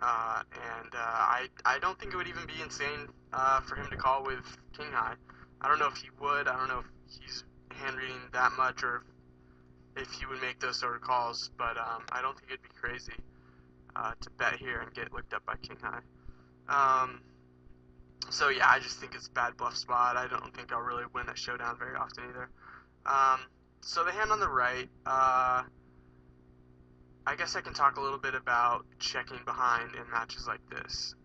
I don't think it would even be insane for him to call with king high. I don't know if he would. I don't know if he's hand reading that much or if he would make those sort of calls, but I don't think it'd be crazy to bet here and get looked up by king high. So yeah, I just think it's a bad bluff spot. I don't think I'll really win a showdown very often either. Um, so the hand on the right, I guess I can talk a little bit about checking behind in matches like this.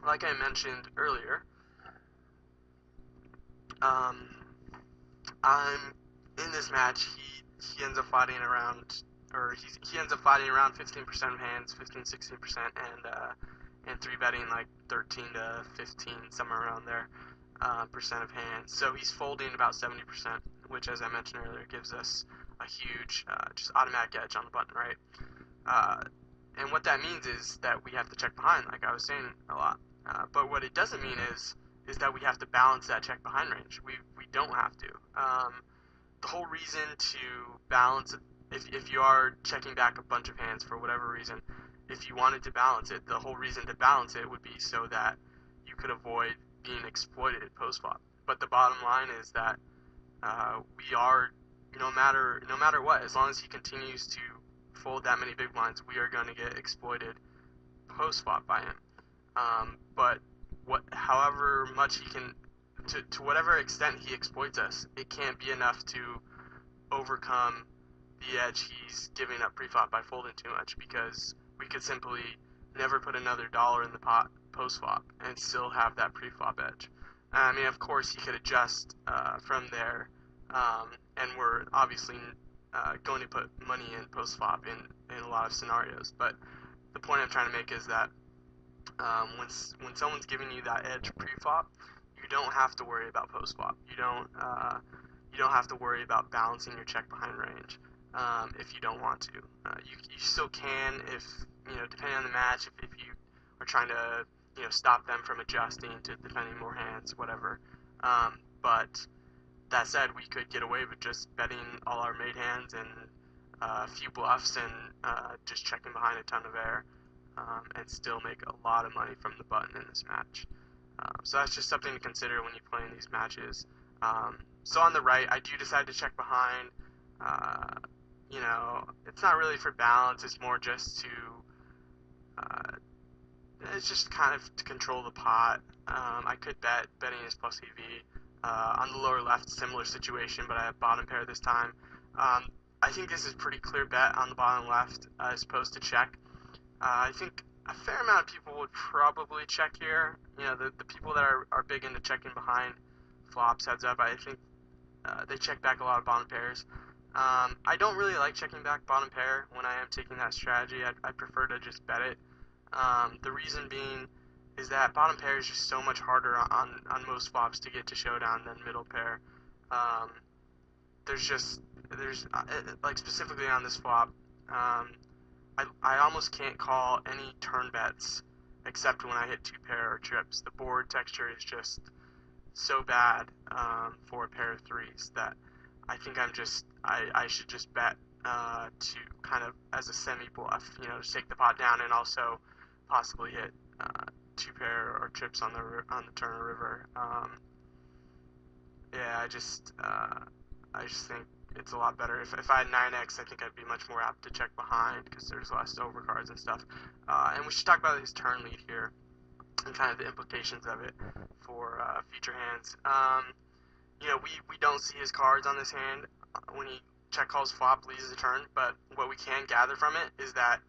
Like I mentioned earlier, um, I'm in this match. He ends up fighting around, or he ends up fighting around 15% of hands, 15-16%, and three betting like 13 to 15, somewhere around there, percent of hands. So he's folding about 70%, which, as I mentioned earlier, gives us a huge, just automatic edge on the button, right? And what that means is that we have to check behind, like I was saying a lot. But what it doesn't mean is that we have to balance that check behind range. We don't have to. The whole reason to balance, if you are checking back a bunch of hands for whatever reason, if you wanted to balance it, the whole reason to balance it would be so that you could avoid being exploited post flop. But the bottom line is that we are, no matter what, as long as he continues to fold that many big blinds, we are going to get exploited post flop by him. But however much he can, to whatever extent he exploits us, it can't be enough to overcome the edge he's giving up pre-flop by folding too much, because we could simply never put another dollar in the pot post-flop and still have that pre-flop edge. I mean, of course, he could adjust from there, and we're obviously going to put money in post-flop in a lot of scenarios. But the point I'm trying to make is that when someone's giving you that edge pre-flop, you don't have to worry about post-flop. You don't have to worry about balancing your check behind range if you don't want to. You still can if, depending on the match, if you are trying to, stop them from adjusting to defending more hands, whatever. But that said, we could get away with just betting all our made hands and a few bluffs and just checking behind a ton of air and still make a lot of money from the button in this match. So that's just something to consider when you play in these matches. So on the right, I do decide to check behind. It's not really for balance. It's more just to, it's just kind of to control the pot. I could betting is plus EV. On the lower left, similar situation, but I have bottom pair this time. I think this is pretty clear bet on the bottom left as opposed to check. I think a fair amount of people would probably check here. The people that are big into checking behind flops, heads up, I think they check back a lot of bottom pairs. I don't really like checking back bottom pair when I am taking that strategy. I prefer to just bet it. The reason being is that bottom pair is just so much harder on most flops to get to showdown than middle pair. There's like specifically on this flop, I almost can't call any turn bets except when I hit two pair or trips. The board texture is just so bad for a pair of threes that I think I should just bet to kind of as a semi bluff, just take the pot down and also possibly hit two pair or trips on the turn or river. Yeah, I just think it's a lot better. If I had 9x, I think I'd be much more apt to check behind because there's less overcards and stuff. And we should talk about his turn lead here and kind of the implications of it for future hands. We don't see his cards on this hand when he check calls flop, leads the turn, but what we can gather from it is that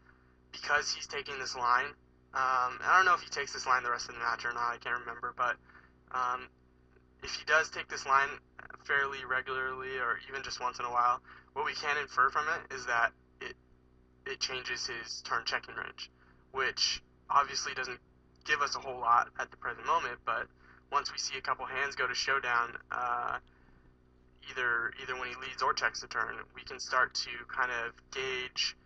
because he's taking this line, I don't know if he takes this line the rest of the match or not, I can't remember, but if he does take this line fairly regularly or even just once in a while, what we can infer from it is that it changes his turn checking range, which obviously doesn't give us a whole lot at the present moment, but once we see a couple hands go to showdown, either when he leads or checks the turn, we can start to kind of gauge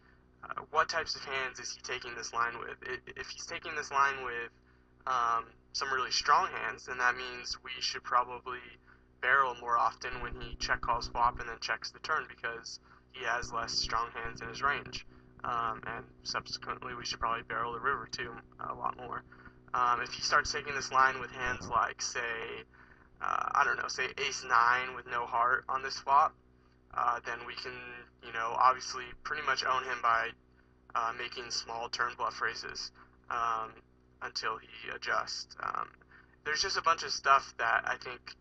what types of hands is he taking this line with. If he's taking this line with some really strong hands, then that means we should probably barrel more often when he check calls flop and then checks the turn because he has less strong hands in his range. and subsequently we should probably barrel the river too a lot more. If he starts taking this line with hands like, say, I don't know, say ace-9 with no heart on this flop, then we can, obviously pretty much own him by making small turn bluff raises until he adjusts. There's just a bunch of stuff that I think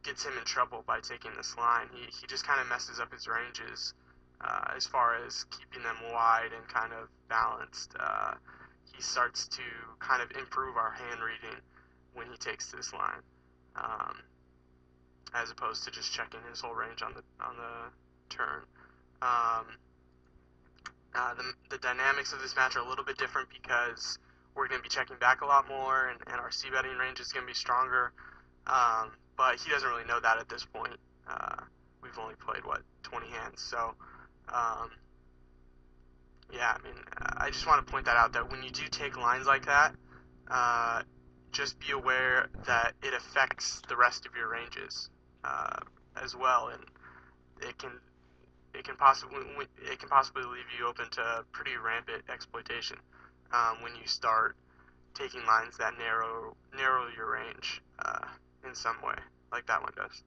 gets him in trouble by taking this line. He just kind of messes up his ranges as far as keeping them wide and kind of balanced. He starts to kind of improve our hand reading when he takes this line, as opposed to just checking his whole range on the turn. The dynamics of this match are a little bit different because we're going to be checking back a lot more, and our c-betting range is going to be stronger. But he doesn't really know that at this point. We've only played, 20 hands. So, yeah, I mean, I just want to point that out, that when you do take lines like that, just be aware that it affects the rest of your ranges as well, and it can possibly leave you open to pretty rampant exploitation when you start taking lines that narrow your range in some way, like that one does.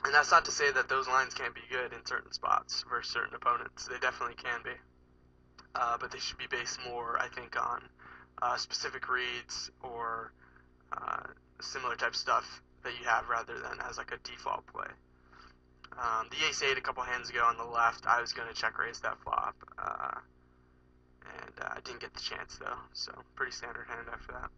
And that's not to say that those lines can't be good in certain spots versus certain opponents. They definitely can be. But they should be based more, I think, on specific reads or similar type stuff that you have rather than as like a default play. The ace-8 a couple hands ago on the left, I was going to check raise that flop. And I didn't get the chance though, so pretty standard hand after that.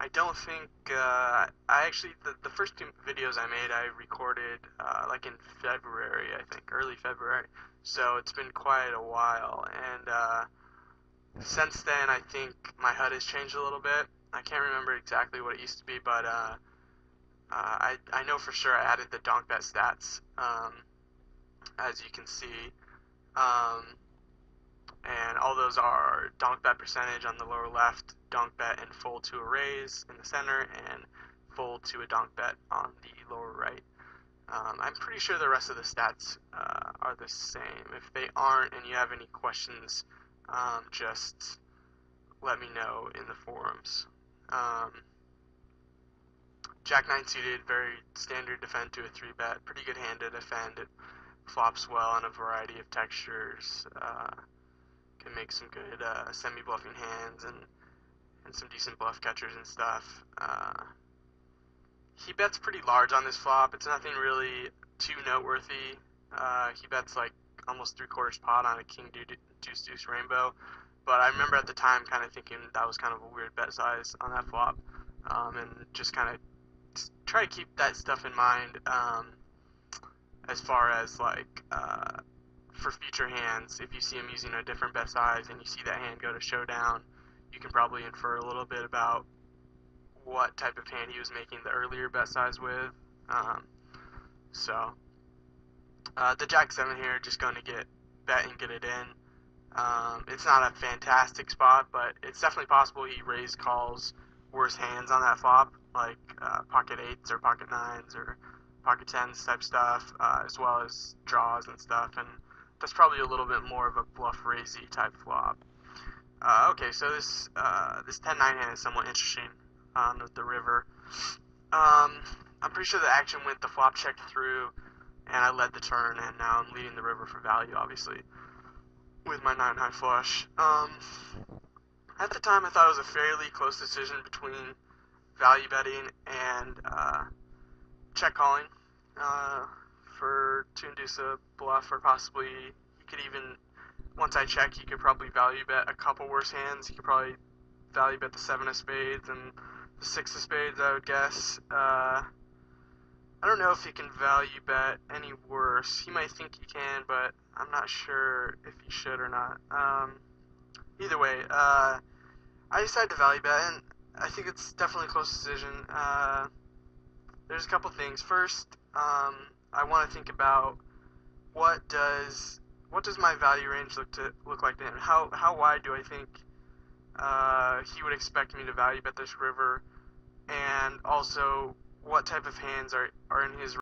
I don't think, I actually, the first two videos I made, I recorded, like in February, I think, early February, so it's been quite a while, and, since then, I think my HUD has changed a little bit. I can't remember exactly what it used to be, but, I know for sure I added the donk bet stats, as you can see, and all those are donk bet percentage on the lower left, donk bet and fold to a raise in the center, and fold to a donk bet on the lower right. I'm pretty sure the rest of the stats are the same. If they aren't and you have any questions, just let me know in the forums. Jack 9 suited, very standard defend to a 3-bet, pretty good hand to defend. It flops well on a variety of textures. Can make some good semi-bluffing hands and some decent bluff catchers and stuff. He bets pretty large on this flop. It's nothing really too noteworthy. He bets like almost 3/4 pot on a king deuce rainbow. But I remember at the time kind of thinking that was kind of a weird bet size on that flop. And just kind of try to keep that stuff in mind as far as like for future hands. If you see him using a different bet size and you see that hand go to showdown, you can probably infer a little bit about what type of hand he was making the earlier bet size with. So the Jack 7 here, just going to get bet and get it in. It's not a fantastic spot, but it's definitely possible he raise calls worse hands on that flop, like pocket 8s or pocket 9s or pocket 10s type stuff, as well as draws and stuff, and that's probably a little bit more of a bluff raisey type flop. Okay, so this 10-9 hand is somewhat interesting on the river. I'm pretty sure the action went the flop checked through, and I led the turn, and now I'm leading the river for value, obviously, with my 9 high flush. At the time, I thought it was a fairly close decision between value betting and check calling to induce a bluff, or possibly you could even, once I check, you could probably value bet a couple worse hands. You could probably value bet the 7 of spades and the 6 of spades, I would guess. I don't know if he can value bet any worse. He might think he can, but I'm not sure if he should or not. Either way, I decided to value bet, and I think it's definitely a close decision. There's a couple things. First, I want to think about what does my value range look like to him? How wide do I think he would expect me to value bet this river? And also, what type of hands are in his